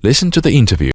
Listen to the interview.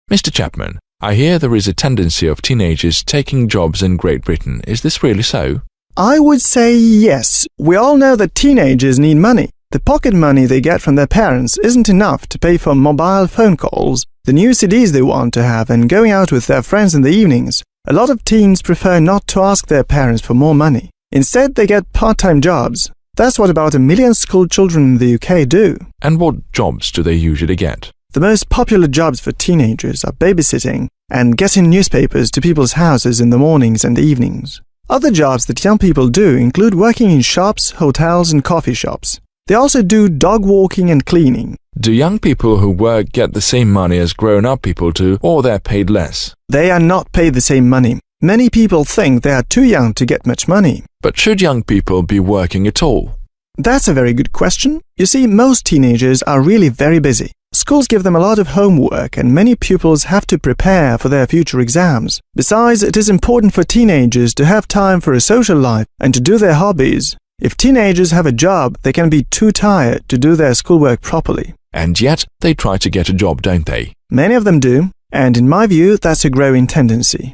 Mr. Chapman, I hear there is a tendency of teenagers taking jobs in Great Britain. Is this really so? I would say yes. We all know that teenagers need money. The pocket money they get from their parents isn't enough to pay for mobile phone calls, the new CDs they want to have, and going out with their friends in the evenings. A lot of teens prefer not to ask their parents for more money. Instead, they get part-time jobs. That's what about 1 million school children in the UK do. And what jobs do they usually get? The most popular jobs for teenagers are babysitting and getting newspapers to people's houses in the mornings and evenings. Other jobs that young people do include working in shops, hotels, and coffee shops. They also do dog walking and cleaning. Do young people who work get the same money as grown-up people do, or they're paid less? They are not paid the same money. Many people think they are too young to get much money. But should young people be working at all? That's a very good question. You see, most teenagers are really very busy. Schools give them a lot of homework, and many pupils have to prepare for their future exams. Besides, it is important for teenagers to have time for a social life and to do their hobbies. If teenagers have a job, they can be too tired to do their schoolwork properly. And yet, they try to get a job, don't they? Many of them do, and in my view, that's a growing tendency.